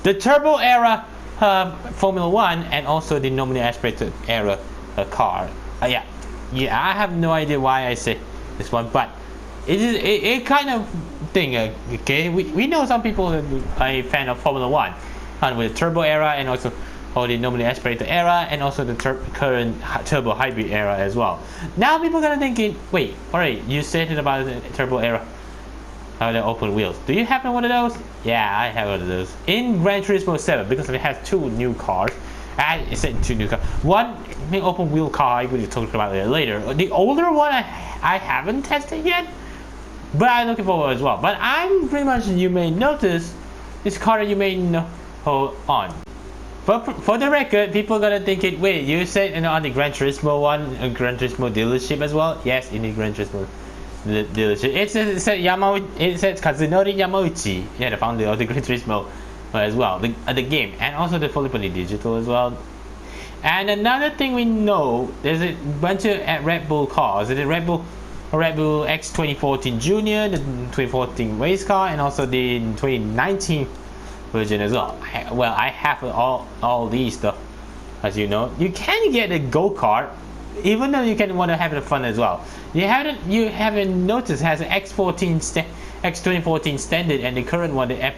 the turbo era Formula 1 and also the nominally aspirated era car. Yeah, I have no idea why I say this one, but it kind of thing. Okay, we know some people are a fan of Formula 1 with the turbo era and also the nominally aspirated era and also the current turbo hybrid era as well. Now people are gonna thinking, wait, alright, you said it about the turbo era, the open wheels. Do you have one of those? Yeah, I have one of those in Gran Turismo 7 because it has two new cars. I said two new cars. One open wheel car I will talk about it later. The older one I haven't tested yet, but I'm looking forward as well. But I'm pretty much, you may notice this car that you may know on. For the record, people are gonna think it. Wait, you said on the Gran Turismo one, Gran Turismo dealership as well? Yes, in the Gran Turismo dealership. It says Kazunori Yamauchi, yeah, the founder of the Gran Turismo as well, the game, and also the fully digital as well. And another thing we know, there's a bunch of Red Bull cars. The Red Bull X 2014 Junior, the 2014 race car, and also the 2019 version as well. I have all these stuff, as you know. You can get a go-kart, even though you can want to have the fun as well. You haven't noticed it has an X 2014 standard and the current one, the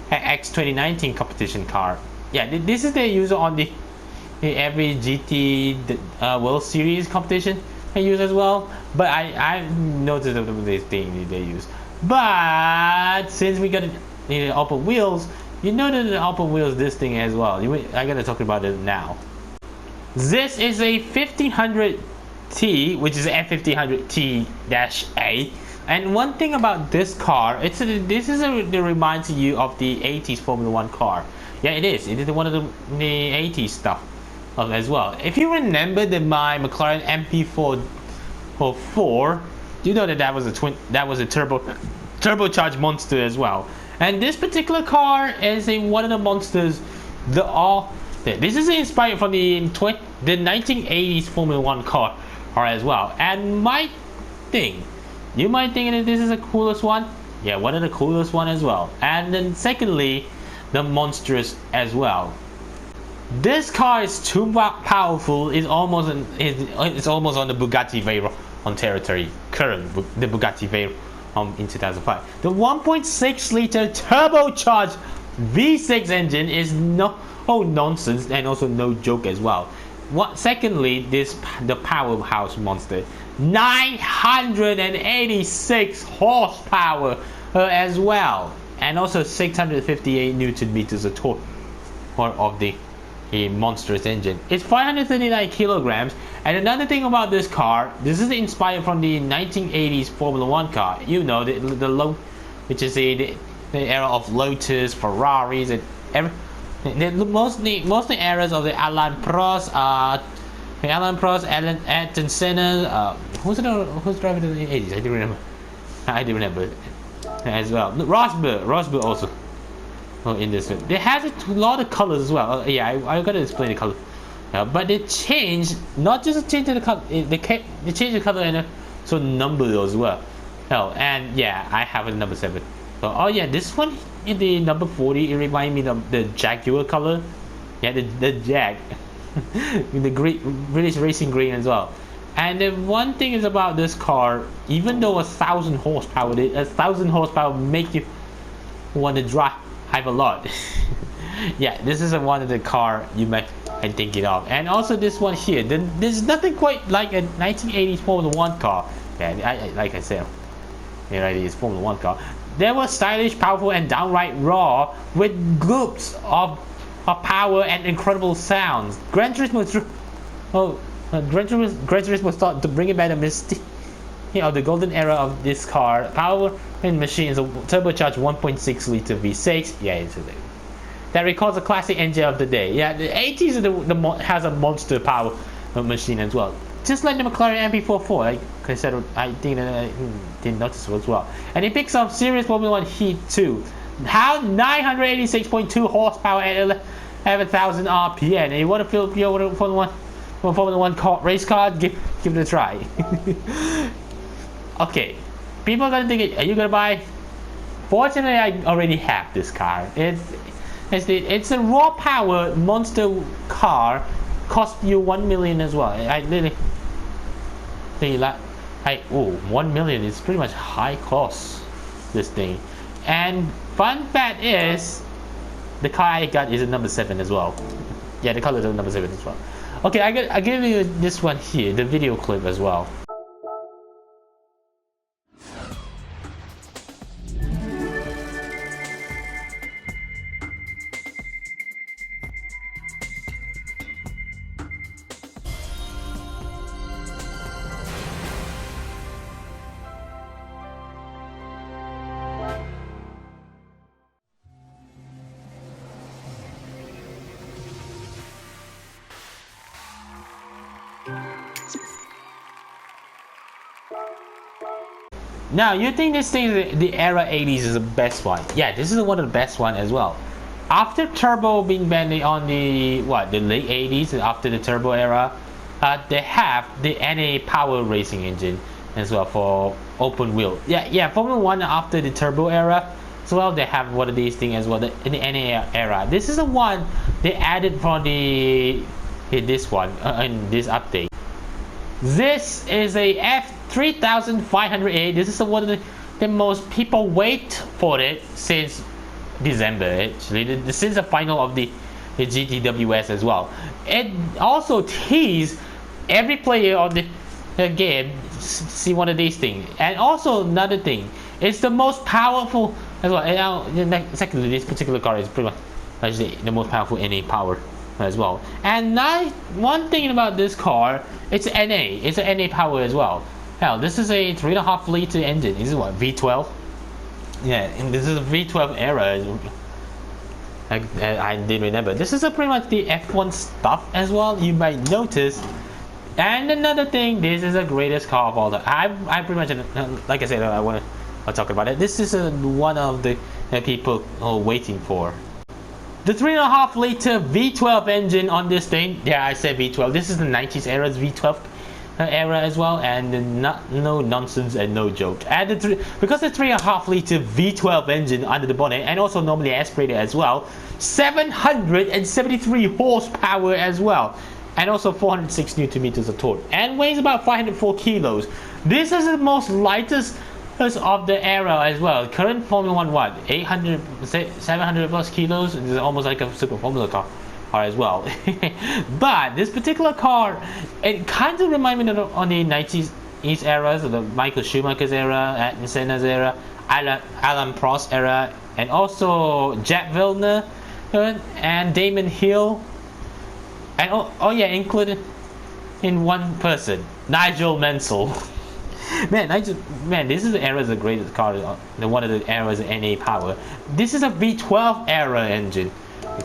X 2019 competition car. Yeah, this is the user on the every GT World Series competition they use as well. But I noticed this thing they use. But since we got the open wheels, you know that the open wheels this thing as well. I gotta talk about it now. This is a 1500T, which is F1500T-A. And one thing about this car, it reminds you of the 80s Formula 1 car. Yeah, it is. It is one of the 80s stuff as well. If you remember my McLaren MP4, you know that was a turbocharged monster as well. And this particular car is one of the monsters. This is inspired from the 1980s Formula 1 car as well. And you might think that this is the coolest one. Yeah, one of the coolest one as well. And then secondly, the monstrous as well. This car is too powerful. It's almost on the Bugatti Veyron territory. The Bugatti Veyron in 2005. The 1.6 liter turbocharged V6 engine is no nonsense and also no joke as well. Secondly, the powerhouse monster, 986 horsepower as well, and also 658 Newton meters of torque of the monstrous engine. It's 539 kilograms. And another thing about this car, this is inspired from the 1980s Formula 1 car. You know, which is the era of Lotus, Ferraris, and mostly eras of the Alain Prost, Ayrton Senna. Who's driving in the 80s? I do remember as well. Rosberg also. In this one, it has a lot of colors as well. Yeah, I gotta explain the color. But they changed, not just change the color, they changed the color and so number as well. And yeah, I have a number 7. So, yeah, this one in the number 40, it reminds me of the Jaguar color. Yeah, the Jag, with the British racing green as well. And the one thing is about this car, even though 1,000 horsepower, 1,000 horsepower make you want to drive a lot. Yeah, this is one of the car you might think it of. And also this one here, there's nothing quite like a 1980s Formula 1 car. Yeah, like I said, it's Formula 1 car. They were stylish, powerful, and downright raw, with goops of power and incredible sounds. Gran Turismo thought to bring back the mystique of the golden era of this car. Power and machine is a turbocharged 1.6 liter V6. Yeah, it's that recalls a classic engine of the day. Yeah, the 80s has a monster power machine as well. Just like the McLaren MP4, like I said, I think that I didn't notice as well. And it picks up serious Formula 1 heat too. How 986.2 horsepower at 11,000 RPM. And you want to feel your Formula 1 race car? Give it a try. Okay, people are gonna think, are you gonna buy? Fortunately, I already have this car. It's a raw power monster car, cost you 1 million as well. I really think that 1 million is pretty much high cost, this thing. And fun fact is, the car I got is a number 7 as well. Yeah, the color is a number 7 as well. Okay, I give you this one here, the video clip as well. Now you think this thing, the era 80s, is the best one? Yeah, this is one of the best one as well. After turbo being banned on the late 80s, and after the turbo era, they have the NA power racing engine as well for open wheel. Yeah, Formula 1 after the turbo era as well, they have one of these things as well, in the NA era. This is the one they added for this one in this update. This is a F3500-A. This is one of the most people wait for it since December, actually, since the final of the GTWS as well. It also teased every player on the game see one of these things. And also another thing, it's the most powerful as well. And now, secondly, this particular car is pretty much actually the most powerful NA power as well. And now, one thing about this car, it's NA. It's an NA power as well. Hell, this is a 3.5 liter engine. This is what, V12? Yeah, and this is a V12 era. I did remember. This is pretty much the F1 stuff as well, you might notice. And another thing, this is the greatest car of all time. I pretty much, like I said, I want to talk about it. This is one of the people waiting for. The 3.5 liter V12 engine on this thing. Yeah, I said V12. This is the 90s era's V12 era as well, and no nonsense and no joke. And because the 3.5 liter V12 engine under the bonnet, and also normally aspirated as well, 773 horsepower as well, and also 406 Newton meters of torque, and weighs about 504 kilos. This is the most lightest of the era as well. Current Formula 1 700 plus kilos. This is almost like a super Formula car as well. But this particular car, it kind of reminds me of on the 90s eras, the Michael Schumacher's era, Ayrton Senna's era, Alan Prost era, and also Jack Villeneuve and Damon Hill, and included in one person, Nigel Mansell. Man, this is the era of the greatest car, one of the eras of NA power. This is a V12 era engine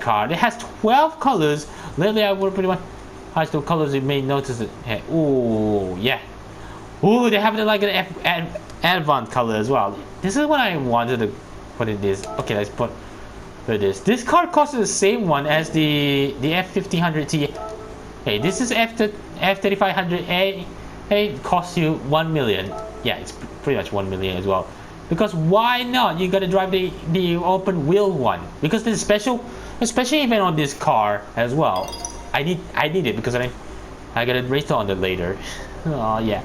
car. It has 12 colors. Lately, I would pretty much has the colors you may notice it. Ooh, yeah. Ooh, they have like an advanced color as well. This is what I wanted to put in this. Okay, let's put this. This car costs the same one as the F1500T-A. Hey, this is F3500-A. It costs you 1 million. Yeah, it's pretty much 1 million as well. Because why not? You gotta drive the open wheel one. Because there's a special event on this car as well. I need it because I gotta race on it later. Oh yeah.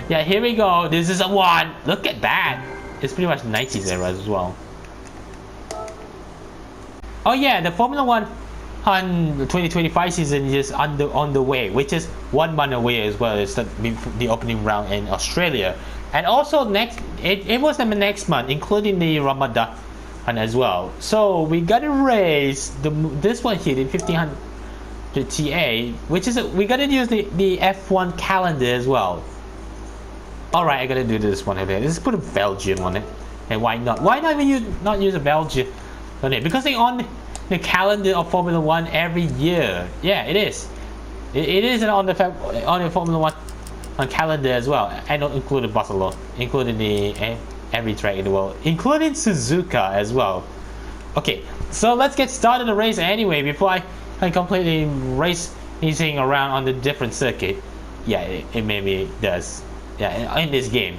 Yeah, here we go. This is a one. Look at that. It's pretty much 90s era as well. Oh yeah, the Formula 1 on the 2025 season is on the way, which is 1 month away as well. It's the opening round in Australia, and also it was the next month, including the Ramadan as well. So we gotta race this one here, the 1500T-A, which is we gotta use the F1 calendar as well. All right, I gotta do this one here. Let's put a Belgium on it, and why not? Why not even not use a Belgium on it? Because they on the calendar of Formula 1 every year. Yeah, it is. It is on the Formula 1 on calendar as well, and including Barcelona, including every track in the world, including Suzuka as well. Okay, so let's get started the race anyway before I completely race anything around on the different circuit. Yeah, it maybe does. Yeah, in this game.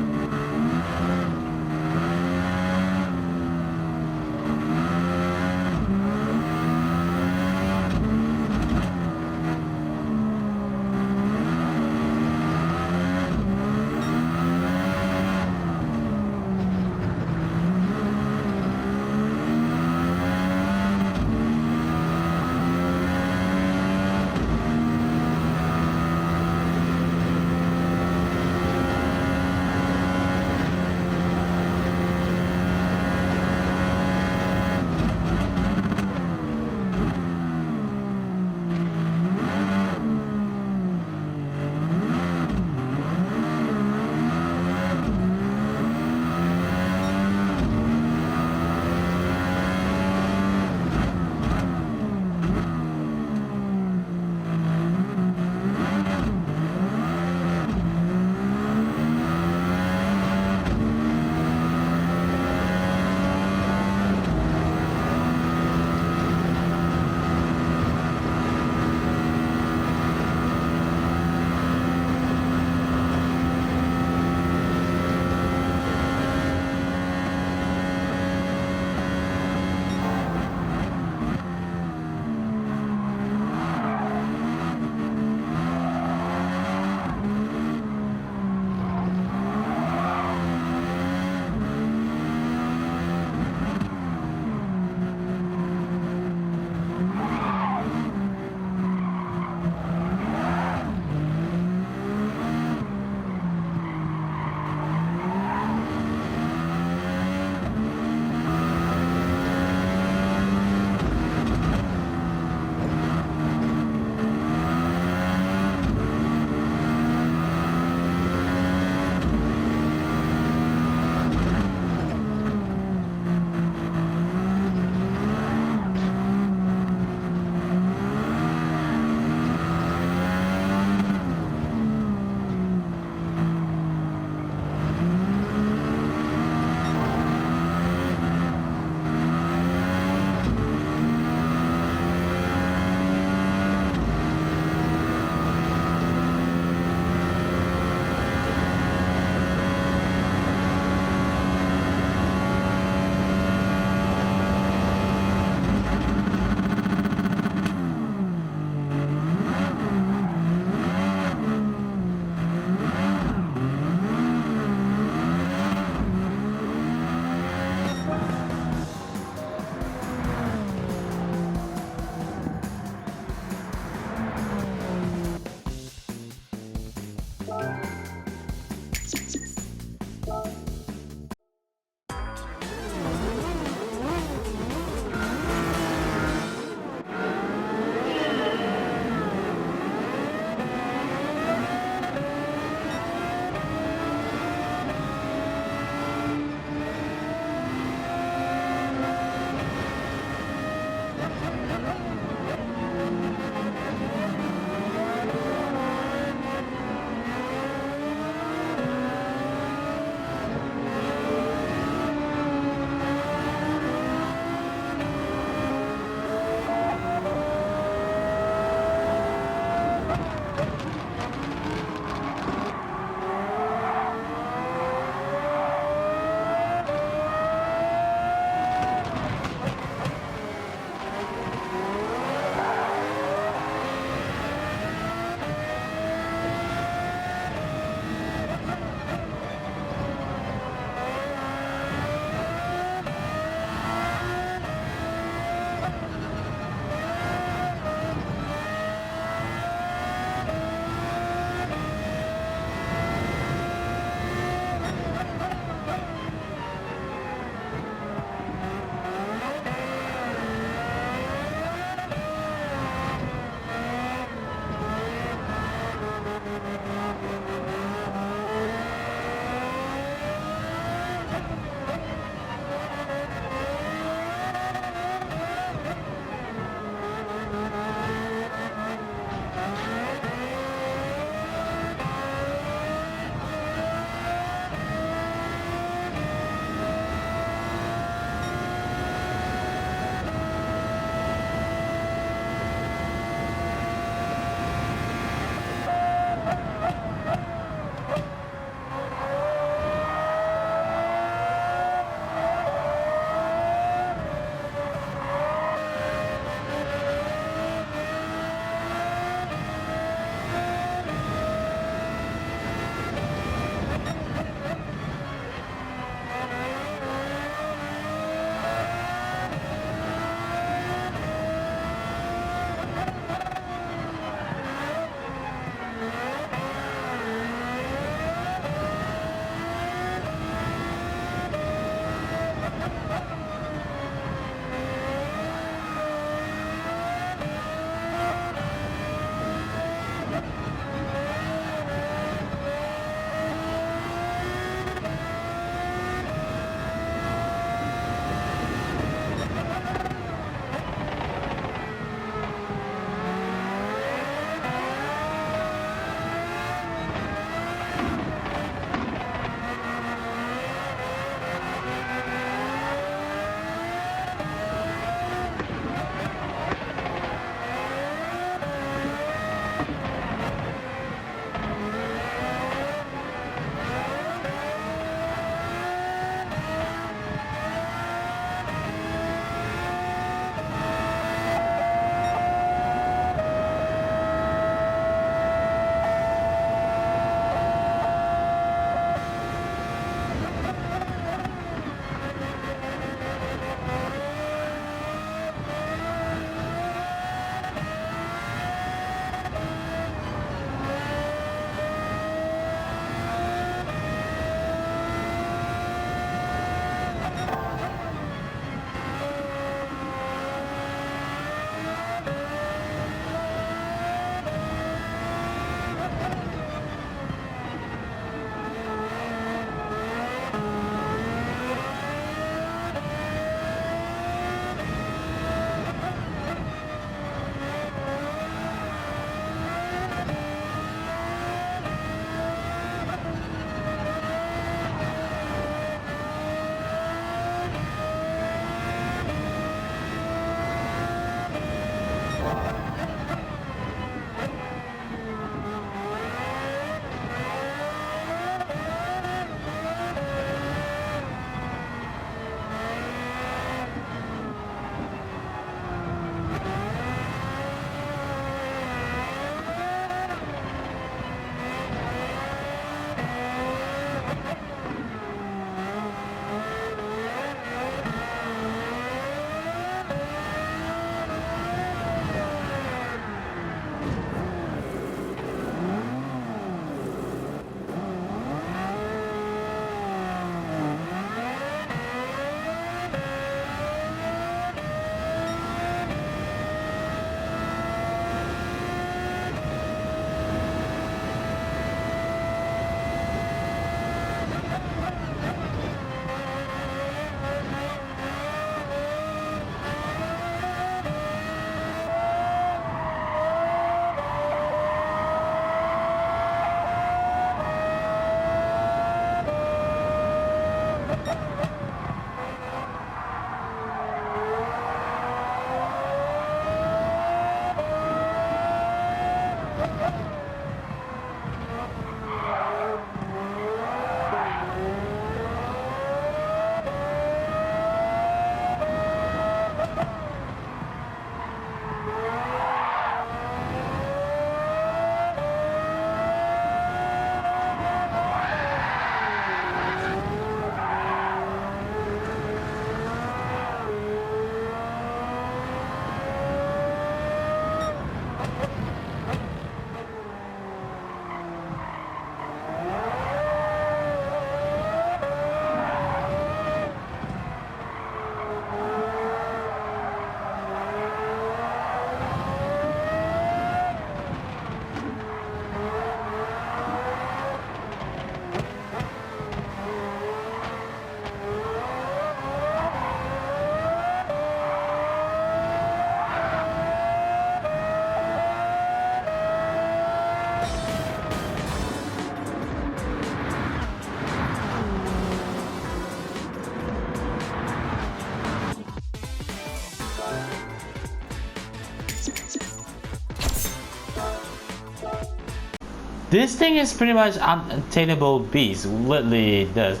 This thing is pretty much unattainable beast, literally does,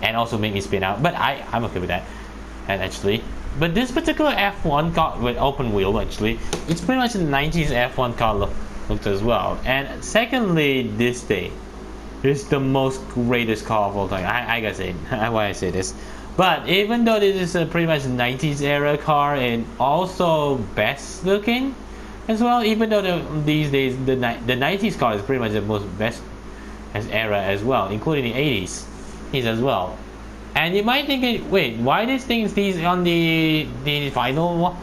and also make me spin out. But I'm okay with that, and actually. But this particular F1 car with open wheel, actually, it's pretty much the 90s F1 car looked as well. And secondly, this thing is the most greatest car of all time. I gotta say, why I say this. But even though this is a pretty much 90s era car and also best looking as well, even though these days the 90s car is pretty much the most best as era as well, including the 80s as well. And you might think, wait, why this thing is on the final,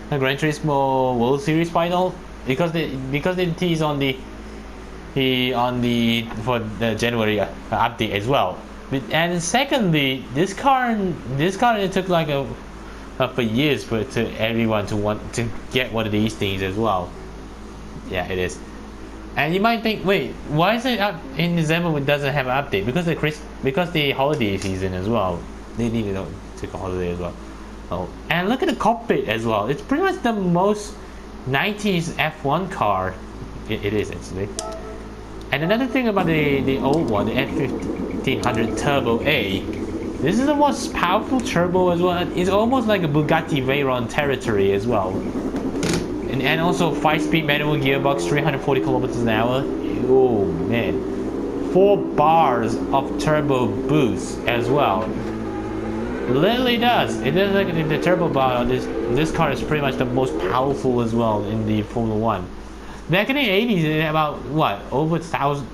the Gran Turismo World Series final? Because it teased on the for the January update as well. And secondly, this car it took like for years for everyone to want to get one of these things as well. Yeah, it is. And you might think, wait, why is it up in December when it doesn't have an update? Because the holiday season as well. They needed to take a holiday as well. Oh, and look at the cockpit as well. It's pretty much the most 90s F1 car. It is actually. And another thing about the old one, the F1500T-A, this is the most powerful turbo as well. It's almost like a Bugatti Veyron territory as well. And also 5-speed manual gearbox, 340 kilometers an hour. Oh man, 4 bars of turbo boost as well. It literally does. It does like the turbo bar on this car is pretty much the most powerful as well in the Formula 1. Back in the 80s, it had about what, over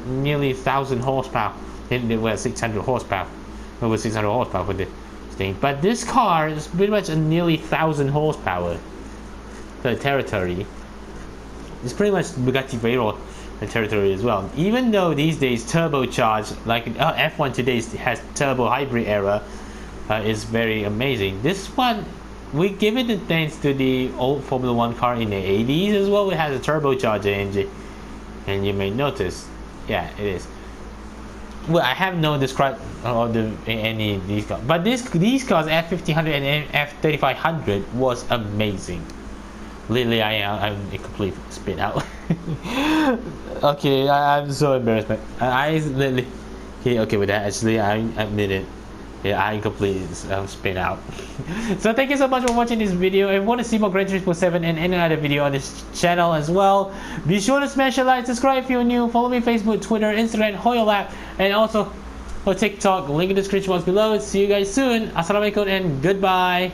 nearly 1,000 horsepower. It was 600 horsepower, over 600 horsepower for this thing. But this car is pretty much a nearly 1,000 horsepower. The territory. It's pretty much Bugatti Veyron territory as well. Even though these days turbocharged, like F1 today has turbo hybrid era, is very amazing. This one, we give it the thanks to the old Formula 1 car in the 80s as well. It has a turbocharged engine, and you may notice, yeah, it is. Well, I have no describe any of these cars, but these cars F1500 and F3500 was amazing. Literally, I'm a complete spin out. Okay, I'm so embarrassed, but I literally okay with that. Actually, I admit it. Yeah, I completely spin out. So thank you so much for watching this video. If you want to see more Gran Turismo 7 and any other video on this channel as well, be sure to smash a like, subscribe if you're new, follow me on Facebook, Twitter, Instagram, Hoyo Lab, and also for TikTok. Link in the description box below. See you guys soon. Assalamualaikum and goodbye.